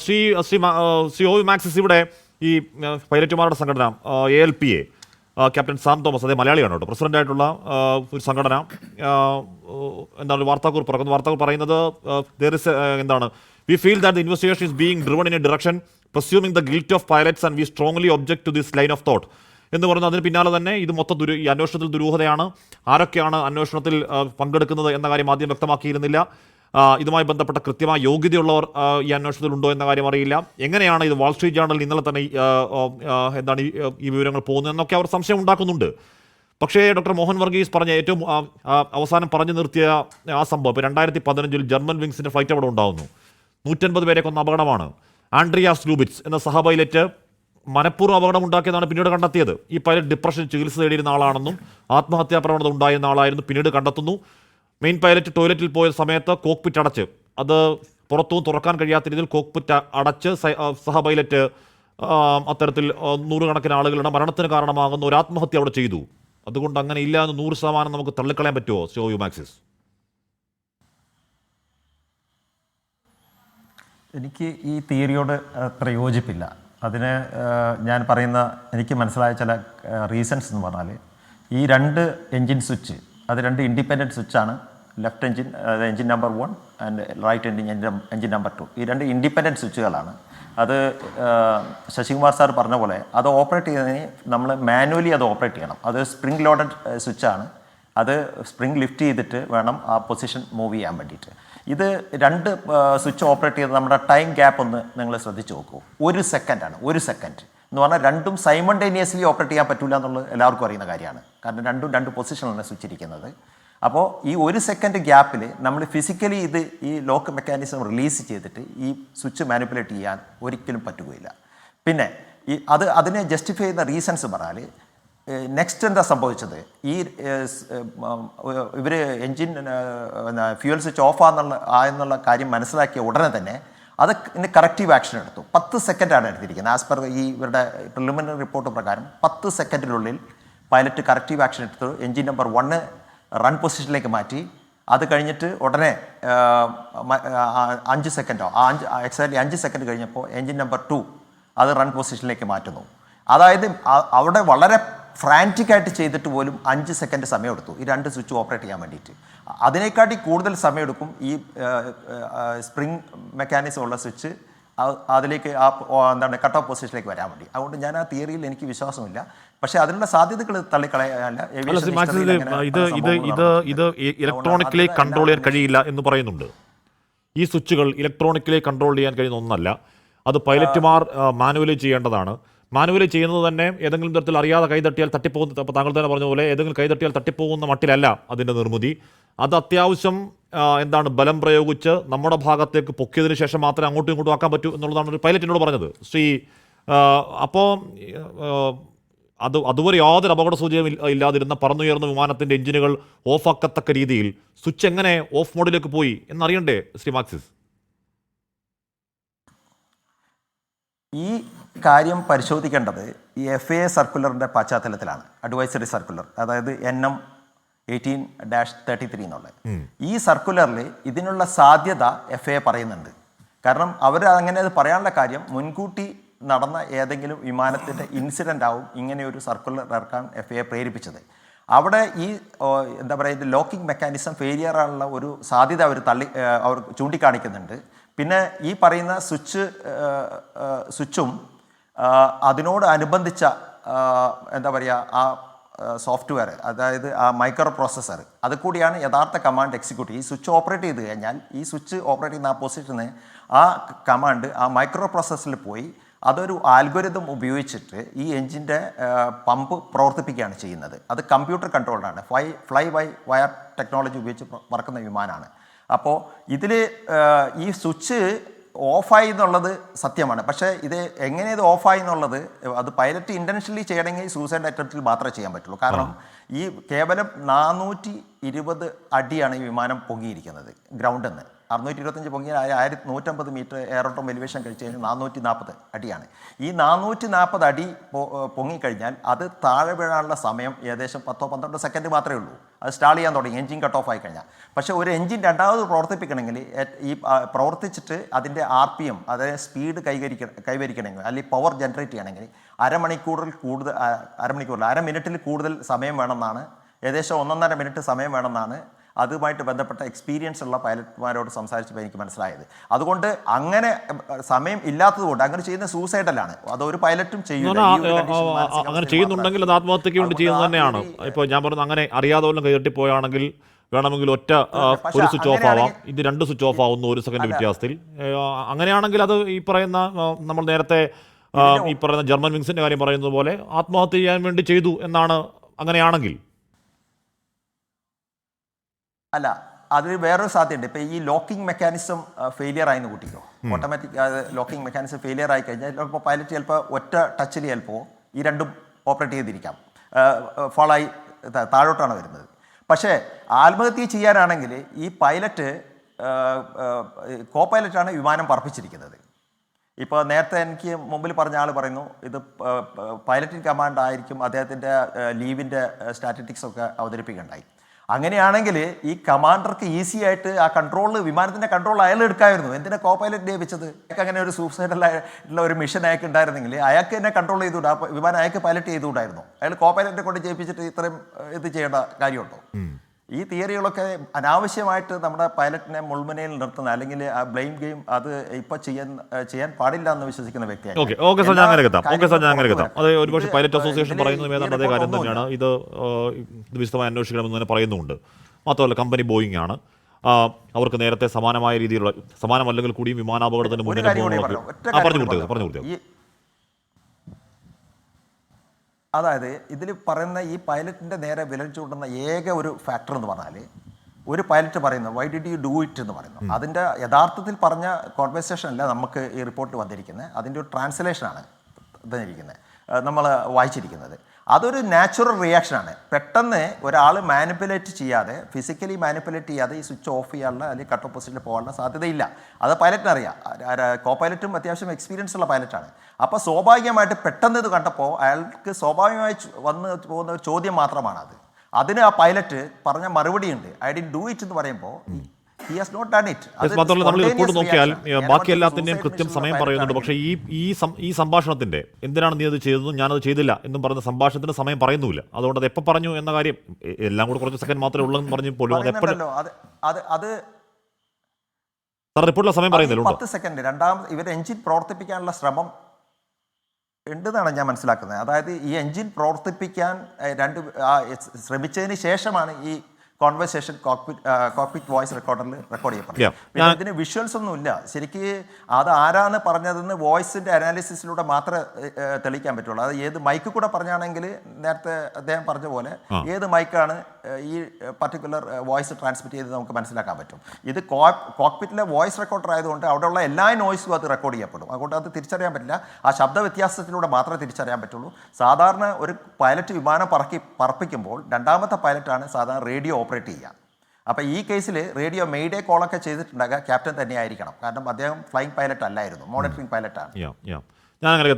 Shri Shri Shri O Maxis, ഇവിടെ ഈ പൈലറ്റുമാരുടെ സംഘടന ALPA, ക്യാപ്റ്റൻ സാം തോമസ്, അതേ മലയാളിയാണ് കേട്ടോ, പ്രസിഡൻ്റായിട്ടുള്ള ഒരു സംഘടന എന്താണ് വാർത്താക്കുറിപ്പ് പറയുന്നത്, എന്താണ്, we feel that the investigation is being driven in a direction presuming the guilt of pilots and we strongly object to this line of thought എന്ന് പറയുന്നത്. അതിന് പിന്നാലെ തന്നെ ഇത് മൊത്തം ഈ അന്വേഷണത്തിൽ ദുരൂഹതയാണ്, ആരൊക്കെയാണ് അന്വേഷണത്തിൽ പങ്കെടുക്കുന്നത് എന്ന കാര്യം ആദ്യം വ്യക്തമാക്കിയിരുന്നില്ല, ഇതുമായി ബന്ധപ്പെട്ട കൃത്യമായ യോഗ്യതയുള്ളവർ ഈ അന്വേഷണത്തിൽ ഉണ്ടോ എന്ന കാര്യം അറിയില്ല, എങ്ങനെയാണ് ഇത് വാൾസ്ട്രീറ്റ് ജേർണലിൽ ഇന്നലെ തന്നെ എന്താണ് ഈ വിവരങ്ങൾ പോകുന്നതെന്നൊക്കെ അവർ സംശയം ഉണ്ടാക്കുന്നുണ്ട്. പക്ഷേ ഡോക്ടർ മോഹൻ വർഗീസ് പറഞ്ഞ ഏറ്റവും അവസാനം പറഞ്ഞു നിർത്തിയ ആ സംഭവം, ഇപ്പോൾ 2015 ജർമ്മൻ വിങ്സിൻ്റെ ഫ്ലൈറ്റ് അവിടെ ഉണ്ടാകുന്നു, 150 പേരെ കൊന്ന അപകടമാണ്. ആൻഡ്രിയാസ് ലൂബിറ്റ്സ് എന്ന സഹ പൈലറ്റ് മനഃപൂർവ്വം അപകടം ഉണ്ടാക്കിയതാണ് പിന്നീട് കണ്ടെത്തിയത്. ഈ പൈലറ്റ് ഡിപ്രഷൻ ചികിത്സ തേടിയിരുന്ന ആളാണെന്നും ആത്മഹത്യാ പ്രവണത ഉണ്ടായിരുന്ന ആളായിരുന്നു പിന്നീട് കണ്ടെത്തുന്നു. മെയിൻ പൈലറ്റ് ടോയ്ലറ്റിൽ പോയ സമയത്ത് കോക്പിറ്റ് അടച്ച്, അത് പുറത്തും തുറക്കാൻ കഴിയാത്ത രീതിയിൽ കോക്പിറ്റ് അടച്ച് സഹ പൈലറ്റ് അത്തരത്തിൽ നൂറുകണക്കിന് ആളുകളുടെ മരണത്തിന് കാരണമാകുന്ന ഒരു ആത്മഹത്യ അവിടെ ചെയ്തു. അതുകൊണ്ട് അങ്ങനെ ഇല്ല എന്ന് 100% നമുക്ക് തള്ളിക്കളയാൻ പറ്റുമോ ശ്രീ ഒ മാക്സിസ്? എനിക്ക് ഈ തിയറിയോട് അത്ര യോജിപ്പില്ല. അതിന് ഞാൻ പറയുന്ന എനിക്ക് മനസ്സിലായ ചില റീസൺസ് എന്ന് പറഞ്ഞാൽ, ഈ 2 എൻജിൻ സ്വിച്ച്, അത് 2 ഇൻഡിപെൻഡൻറ്റ് സ്വിച്ചാണ്. Left engine engine number 1 and right engine number 2. ഈ 2 ഇൻഡിപെൻഡൻറ്റ് സ്വിച്ചുകളാണ്. അത് ശശികുമാർ സാർ പറഞ്ഞ പോലെ അത് ഓപ്പറേറ്റ് ചെയ്യുന്നതിന് നമ്മൾ മാനുവലി അത് ഓപ്പറേറ്റ് ചെയ്യണം. അത് സ്പ്രിംഗ് ലോഡഡ് സ്വിച്ചാണ്. അത് സ്പ്രിംഗ് ലിഫ്റ്റ് ചെയ്തിട്ട് വേണം ആ പൊസിഷൻ മൂവ് ചെയ്യാൻ വേണ്ടിയിട്ട്. ഇത് 2 സ്വിച്ച് ഓപ്പറേറ്റ് ചെയ്ത് നമ്മുടെ ടൈം ഗ്യാപ്പ് ഒന്ന് നിങ്ങൾ ശ്രദ്ധിച്ച് നോക്കൂ. 1 സെക്കൻഡാണ്. 1 സെക്കൻഡ് എന്ന് പറഞ്ഞാൽ 2ഉം സൈമൾട്ടേനിയസ്ലി ഓപ്പറേറ്റ് ചെയ്യാൻ പറ്റില്ല എന്നുള്ളത് എല്ലാവർക്കും അറിയുന്ന കാര്യമാണ്. കാരണം 2 പൊസിഷനിലാണ് സ്വിച്ച് ഇരിക്കുന്നത്. അപ്പോൾ ഈ 1 സെക്കൻഡ് ഗ്യാപ്പിൽ നമ്മൾ ഫിസിക്കലി ഈ ലോക്ക് മെക്കാനിസം റിലീസ് ചെയ്തിട്ട് ഈ സ്വിച്ച് മാനിപ്പുലേറ്റ് ചെയ്യാൻ ഒരിക്കലും പറ്റുകയില്ല. പിന്നെ അതിനെ ജസ്റ്റിഫൈ ചെയ്യുന്ന റീസൺസ് പറഞ്ഞാൽ, നെക്സ്റ്റ് എന്താ സംഭവിച്ചത്, ഈ ഇവർ എൻജിൻ ഫ്യൂവൽ സ്വിച്ച് ഓഫ് ആയെന്നുള്ള കാര്യം മനസ്സിലാക്കിയ ഉടനെ തന്നെ അത് കറക്റ്റീവ് ആക്ഷൻ എടുത്തു. 10 സെക്കൻഡാണ് എടുത്തിരിക്കുന്നത്. ആസ് പെർ ഇവരുടെ പ്രിലിമിനറി റിപ്പോർട്ട് പ്രകാരം 10 സെക്കൻഡിനുള്ളിൽ പൈലറ്റ് കറക്റ്റീവ് ആക്ഷൻ എടുത്തു. എൻജിൻ നമ്പർ 1 റൺ പൊസിഷനിലേക്ക് മാറ്റി. അത് കഴിഞ്ഞിട്ട് ഉടനെ 5 സെക്കൻഡോ എക്സാക്ട്ലി 5 സെക്കൻഡ് കഴിഞ്ഞപ്പോൾ എൻജിൻ നമ്പർ 2 അത് റൺ പൊസിഷനിലേക്ക് മാറ്റുന്നു. അതായത് അവിടെ വളരെ ഫ്രാൻറ്റിക്കായിട്ട് ചെയ്തിട്ട് പോലും 5 സെക്കൻഡ് സമയമെടുത്തു ഈ 2 സ്വിച്ച് ഓപ്പറേറ്റ് ചെയ്യാൻ വേണ്ടിയിട്ട്. അതിനെക്കാട്ടി കൂടുതൽ സമയമെടുക്കും ഈ സ്പ്രിംഗ് മെക്കാനിസം ഉള്ള സ്വിച്ച് അതിലേക്ക് എന്താണ് കട്ട് ഓഫ് പൊസിഷനിലേക്ക് വരാൻ വേണ്ടി. അതുകൊണ്ട് ഞാൻ ആ തിയറിയിൽ എനിക്ക് വിശ്വാസമില്ല. പക്ഷേ അതിനുള്ള സാധ്യതകൾ തള്ളിക്കളയാനല്ല. ഇത് ഇലക്ട്രോണിക്കലി കൺട്രോൾ ചെയ്യാൻ കഴിയില്ല എന്ന് പറയുന്നുണ്ട്. ഈ സ്വിച്ചുകൾ ഇലക്ട്രോണിക്കലി കൺട്രോൾ ചെയ്യാൻ കഴിയുന്ന ഒന്നല്ല. അത് പൈലറ്റുമാർ മാനുവലി ചെയ്യേണ്ടതാണ്. മാനുവലി ചെയ്യുന്നത് തന്നെ ഏതെങ്കിലും തരത്തിൽ അറിയാതെ കൈതട്ടിയാൽ തട്ടിപ്പോകുന്ന, അപ്പോൾ താങ്കൾ തന്നെ പറഞ്ഞ പോലെ ഏതെങ്കിലും കൈതട്ടിയാൽ തട്ടിപ്പോകുന്ന മട്ടിലല്ല അതിൻ്റെ നിർമ്മിതി. അത് അത്യാവശ്യം ബലം പ്രയോഗിച്ച് നമ്മുടെ ഭാഗത്തേക്ക് പൊക്കിയതിന് ശേഷം മാത്രമേ അങ്ങോട്ടും ഇങ്ങോട്ടും ആക്കാൻ പറ്റൂ എന്നുള്ളതാണ് ഒരു പൈലറ്റിനോട് പറഞ്ഞത് ശ്രീ. അപ്പോൾ അതുവരെ യാതൊരു അപകട സൂചനയും ഇല്ലാതിരുന്ന പറന്നുയർന്ന വിമാനത്തിൻ്റെ എഞ്ചിനുകൾ ഓഫാക്കത്തക്ക രീതിയിൽ സ്വിച്ച് എങ്ങനെ ഓഫ് മോഡിലേക്ക് പോയി എന്നറിയണ്ടേ ശ്രീ മാക്സിസ്? ഈ കാര്യം പരിശോധിക്കേണ്ടത് ഈ FAA സർക്കുലറിൻ്റെ പശ്ചാത്തലത്തിലാണ്. അഡ്വൈസറി സർക്കുലർ, അതായത് NM 18-33 എന്നുള്ളത്. ഈ സർക്കുലറിൽ ഇതിനുള്ള സാധ്യത FAA പറയുന്നുണ്ട്. കാരണം അവർ അങ്ങനെ അത് പറയാനുള്ള കാര്യം, മുൻകൂട്ടി നടന്ന ഏതെങ്കിലും വിമാനത്തിൻ്റെ ഇൻസിഡൻ്റ് ആവും ഇങ്ങനെയൊരു സർക്കുലർ ഇറക്കാൻ FAA പ്രേരിപ്പിച്ചത്. അവിടെ ഈ ഇത് ലോക്കിംഗ് മെക്കാനിസം ഫെയിലിയർ ആണുള്ള ഒരു സാധ്യത അവർ ചൂണ്ടിക്കാണിക്കുന്നുണ്ട്. പിന്നെ ഈ പറയുന്ന സ്വിച്ചും അതിനോട് അനുബന്ധിച്ച ആ സോഫ്റ്റ്വെയർ, അതായത് ആ മൈക്രോ പ്രോസസ്സർ, അത് കൂടിയാണ് യഥാർത്ഥ കമാൻഡ് എക്സിക്യൂട്ടീവ്. ഈ സ്വിച്ച് ഓപ്പറേറ്റ് ചെയ്ത് കഴിഞ്ഞാൽ ഈ സ്വിച്ച് ഓപ്പറേറ്റ് ചെയ്യുന്ന ആ പൊസിഷന് ആ കമാൻഡ് ആ മൈക്രോ പ്രോസസ്സറിൽ പോയി അതൊരു ആൽഗോരിതം ഉപയോഗിച്ചിട്ട് ഈ എൻജിൻ്റെ പമ്പ് പ്രവർത്തിപ്പിക്കുകയാണ് ചെയ്യുന്നത്. അത് കമ്പ്യൂട്ടർ കൺട്രോൾഡാണ്. ഫ്ലൈ ബൈ വയർ ടെക്നോളജി ഉപയോഗിച്ച് പറക്കുന്ന വിമാനമാണ്. അപ്പോൾ ഇതിൽ ഈ സ്വിച്ച് ഓഫായി എന്നുള്ളത് സത്യമാണ്. പക്ഷേ ഇത് എങ്ങനെ ഇത് ഓഫായി എന്നുള്ളത് അത് പൈലറ്റ് ഇൻറ്റൻഷനലി ചെയ്യണമെങ്കിൽ സൂസൈഡ് അറ്റംപ്റ്റിൽ മാത്രമേ ചെയ്യാൻ പറ്റുള്ളൂ. കാരണം ഈ കേവലം 420 അടിയാണ് ഈ വിമാനം പൊങ്ങിയിരിക്കുന്നത് ഗ്രൗണ്ടിൽ നിന്ന്. 625 പൊങ്ങിയ 1150 മീറ്റർ എയറോഡ്രോം എലിവേഷൻ കഴിച്ച് കഴിഞ്ഞാൽ 440 അടിയാണ്. ഈ 440 അടി പൊങ്ങിക്കഴിഞ്ഞാൽ അത് താഴെ വീഴാനുള്ള സമയം ഏകദേശം 10-12 സെക്കൻഡ് മാത്രമേ ഉള്ളൂ. അത് സ്റ്റാൾ ചെയ്യാൻ തുടങ്ങി, എഞ്ചിൻ കട്ട് ഓഫ് ആയി കഴിഞ്ഞാൽ. പക്ഷേ ഒരു എഞ്ചിൻ രണ്ടാമത് പ്രവർത്തിപ്പിക്കണമെങ്കിൽ ഈ പ്രവർത്തിച്ചിട്ട് അതിൻ്റെ RPM, അതായത് സ്പീഡ് കൈവരിക്കണമെങ്കിൽ അല്ലെങ്കിൽ പവർ ജനറേറ്റ് ചെയ്യണമെങ്കിൽ അര മിനിറ്റിൽ കൂടുതൽ സമയം വേണമെന്നാണ്, ഏകദേശം 1.5 മിനിറ്റ് സമയം വേണമെന്നാണ് അതുമായിട്ട് ബന്ധപ്പെട്ട എക്സ്പീരിയൻസ് ഉള്ള പൈലറ്റ്മാരോട് സംസാരിച്ചപ്പോൾ എനിക്ക് മനസ്സിലായത്. അതുകൊണ്ട് അങ്ങനെ സമയം ഇല്ലാത്തതുകൊണ്ട് അങ്ങനെ ചെയ്യുന്ന സൂസൈഡലാണ്. അതൊരു പൈലറ്റും അങ്ങനെ ചെയ്യുന്നുണ്ടെങ്കിൽ അത് ആത്മഹത്യക്ക് വേണ്ടി ചെയ്യുന്നത് തന്നെയാണ്. ഇപ്പോൾ ഞാൻ പറഞ്ഞു, അങ്ങനെ അറിയാതെ വല്ലതും കൈതട്ടിപ്പോയാണെങ്കിൽ വേണമെങ്കിൽ ഒറ്റ ഒരു സ്വിച്ച് ഓഫ് ആവാം, ഇത് 2 സ്വിച്ച് ഓഫ് ആവുന്നു 1 സെക്കൻഡ് വ്യത്യാസത്തിൽ. അങ്ങനെയാണെങ്കിൽ അത് ഈ പറയുന്ന നമ്മൾ നേരത്തെ ഈ പറയുന്ന ജർമ്മൻ വിങ്സിന്റെ കാര്യം പറയുന്നത് പോലെ ആത്മഹത്യ ചെയ്യാൻ വേണ്ടി ചെയ്തു എന്നാണ്. അങ്ങനെയാണെങ്കിൽ അല്ല, അതിൽ വേറൊരു സാധ്യതയുണ്ട്. ഇപ്പോൾ ഈ ലോക്കിംഗ് മെക്കാനിസം ഫെയിലിയർ ആയെന്ന് കൂട്ടിക്കോ, ഓട്ടോമാറ്റിക് ലോക്കിംഗ് മെക്കാനിസം ഫെയിലിയർ ആയി കഴിഞ്ഞാൽ ചിലപ്പോൾ പൈലറ്റ് ചിലപ്പോൾ ഒറ്റ ടച്ചിൽ ചിലപ്പോൾ ഈ രണ്ടും ഓപ്പറേറ്റ് ചെയ്തിരിക്കാം, ഫോളായി താഴോട്ടാണ് വരുന്നത്. പക്ഷേ ആത്മഹത്യ ചെയ്യാനാണെങ്കിൽ ഈ പൈലറ്റ് കോ പൈലറ്റാണ് വിമാനം പറപ്പിച്ചിരിക്കുന്നത്. ഇപ്പോൾ നേരത്തെ എനിക്ക് മുമ്പിൽ പറഞ്ഞ ആൾ പറയുന്നു ഇത് പൈലറ്റിംഗ് കമാൻഡ് ആയിരിക്കും അദ്ദേഹത്തിൻ്റെ ലീവിൻ്റെ സ്റ്റാറ്റിസ്റ്റിക്സ് ഒക്കെ അവതരിപ്പിക്കുകയുണ്ടായി. അങ്ങനെയാണെങ്കിൽ ഈ കമാൻഡർക്ക് ഈസി ആയിട്ട് ആ വിമാനത്തിൻ്റെ കൺട്രോൾ അയാൾ എടുക്കാമായിരുന്നു. എന്തിനാ കോ പൈലറ്റിനെ വെച്ചത്? അയാൾക്ക് അങ്ങനെ ഒരു സൂസൈഡലായിട്ടുള്ള ഒരു മിഷൻ അയാൾക്ക് ഉണ്ടായിരുന്നെങ്കിൽ അയാൾക്ക് തന്നെ കൺട്രോൾ ചെയ്തുകൂടാ, വിമാനം അയാൾക്ക് പൈലറ്റ് ചെയ്തുകൂടായിരുന്നു. അയാൾ കോ പൈലറ്റിനെ കൊണ്ട് ചെയ്യിപ്പിച്ചിട്ട് ഇത്രയും ഇത് ചെയ്യേണ്ട കാര്യമുണ്ടോ? ഈ തിയറികളൊക്കെ അനാവശ്യമായിട്ട് നമ്മുടെ പൈലറ്റിനെ മുൾമുനയിൽ നിർത്തുന്ന അല്ലെങ്കിൽ ആ ബ്ലെയിം ഗെയിം അത് ഇപ്പോൾ ചെയ്യാൻ പാടില്ല എന്ന് വിശ്വസിക്കുന്ന വ്യക്തിയാണ്. അത് ഒരുപക്ഷെ പൈലറ്റ് അസോസിയേഷൻ പറയുന്നത് ഏതാണ്ട് അതേ കാര്യം തന്നെയാണ്. ഇത് വിശദമായി അന്വേഷിക്കണമെന്ന് തന്നെ പറയുന്നുണ്ട്. മാത്രമല്ല കമ്പനി ബോയിങ് ആണ്. അവർക്ക് നേരത്തെ സമാനമായ രീതിയിലുള്ള, സമാനമല്ലെങ്കിൽ കൂടിയും വിമാനാപകടത്തിന് മുന്നേ പറഞ്ഞു. അതായത് ഇതിൽ പറയുന്ന ഈ പൈലറ്റിൻ്റെ നേരെ വിരൽ ചൂണ്ടുന്ന ഏക ഒരു ഫാക്ടർ എന്ന് പറഞ്ഞാൽ, ഒരു പൈലറ്റ് പറയുന്നു why did you do it എന്ന് പറയുന്നു. അതിൻ്റെ യഥാർത്ഥത്തിൽ പറഞ്ഞ കോൺവെർസേഷൻ അല്ല നമുക്ക് ഈ റിപ്പോർട്ട് വന്നിരിക്കുന്നത്, അതിൻ്റെ ഒരു ട്രാൻസ്ലേഷനാണ് തന്നിരിക്കുന്നത്, നമ്മൾ വായിച്ചിരിക്കുന്നത്. അതൊരു നാച്ചുറൽ റിയാക്ഷനാണ്. പെട്ടെന്ന് ഒരാൾ മാനിപ്പുലേറ്റ് ചെയ്യാതെ, ഫിസിക്കലി മാനിപ്പുലേറ്റ് ചെയ്യാതെ ഈ സ്വിച്ച് ഓഫ് ചെയ്യാനുള്ള അല്ലെങ്കിൽ കട്ട് ഓഫ് പൊസിഷനിൽ പോകാനുള്ള സാധ്യതയില്ല. അത് പൈലറ്റിനറിയാം. കോ പൈലറ്റും അത്യാവശ്യം എക്സ്പീരിയൻസ് ഉള്ള പൈലറ്റാണ്. അപ്പോൾ സ്വാഭാവികമായിട്ട് പെട്ടെന്ന് ഇത് കണ്ടപ്പോൾ അയാൾക്ക് സ്വാഭാവികമായി വന്ന് പോകുന്ന ഒരു ചോദ്യം മാത്രമാണ് അത്. അതിന് ആ പൈലറ്റ് പറഞ്ഞ മറുപടിയുണ്ട്, ഐ ഡിഡ് ഡു ഇറ്റ് എന്ന് പറയുമ്പോൾ മാത്രമല്ല നമ്മൾ റിപ്പോർട്ട് നോക്കിയാൽ ബാക്കി എല്ലാത്തിൻ്റെയും കൃത്യം സമയം പറയുന്നുണ്ട്. പക്ഷേ ഈ സംഭാഷണത്തിന്റെ എന്തിനാണ് നീ അത് ചെയ്തത്, ഞാനത് ചെയ്തില്ല എന്നും പറഞ്ഞ സംഭാഷണത്തിന് സമയം പറയുന്നുമില്ല. അതുകൊണ്ട് അത് എപ്പോൾ പറഞ്ഞു എന്ന കാര്യം എല്ലാം കൂടെ കുറച്ച് സെക്കൻഡ് മാത്രമേ ഉള്ളൂ എന്ന് പറഞ്ഞു പോലും റിപ്പോർട്ടിലെ സമയം പറയുന്നില്ല. 10 സെക്കൻഡ് രണ്ടാമത് ഇവർ എഞ്ചിൻ പ്രവർത്തിപ്പിക്കാനുള്ള ശ്രമം ഉണ്ടെന്നാണ് ഞാൻ മനസ്സിലാക്കുന്നത്. അതായത് ഈ എഞ്ചിൻ പ്രവർത്തിപ്പിക്കാൻ ശ്രമിച്ചതിന് ശേഷമാണ് ഈ കോൺവെർസേഷൻ കോക്പിറ്റ് വോയിസ് റെക്കോർഡറിൽ റെക്കോർഡ് ചെയ്യപ്പെടും. പിന്നെ ഇതിന് വിഷ്വൽസ് ഒന്നും ഇല്ല. ശരിക്ക് അത് ആരാണ് പറഞ്ഞതെന്ന് വോയിസിൻ്റെ അനാലിസിസിലൂടെ മാത്രമേ തെളിയിക്കാൻ പറ്റുള്ളൂ. അത് ഏത് മൈക്ക് കൂടെ പറഞ്ഞാണെങ്കിൽ നേരത്തെ അദ്ദേഹം പറഞ്ഞ പോലെ ഏത് മൈക്കാണ് ഈ പർട്ടിക്കുലർ വോയിസ് ട്രാൻസ്മിറ്റ് ചെയ്ത് നമുക്ക് മനസ്സിലാക്കാൻ പറ്റും. ഇത് കോക്പിറ്റിലെ വോയിസ് റെക്കോർഡർ ആയതുകൊണ്ട് അവിടെയുള്ള എല്ലാ നോയ്സും അത് റെക്കോർഡ് ചെയ്യപ്പെടും. അതുകൊണ്ട് അത് തിരിച്ചറിയാൻ പറ്റില്ല. ആ ശബ്ദ വ്യത്യാസത്തിലൂടെ മാത്രമേ തിരിച്ചറിയാൻ പറ്റുള്ളൂ. സാധാരണ ഒരു പൈലറ്റ് വിമാനം പറപ്പിക്കുമ്പോൾ രണ്ടാമത്തെ പൈലറ്റാണ് സാധാരണ റേഡിയോ ഓപ്പറേറ്റ് ചെയ്യുക. അപ്പോൾ ഈ കേസിൽ റേഡിയോ മെയ്ഡേ കോളൊക്കെ ചെയ്തിട്ടുണ്ടാകുക ക്യാപ്റ്റൻ തന്നെയായിരിക്കണം. കാരണം അദ്ദേഹം ഫ്ലൈയിങ് പൈലറ്റ് അല്ലായിരുന്നു, മോണിറ്ററിംഗ് പൈലറ്റാണ്. ഞാൻ അങ്ങനെ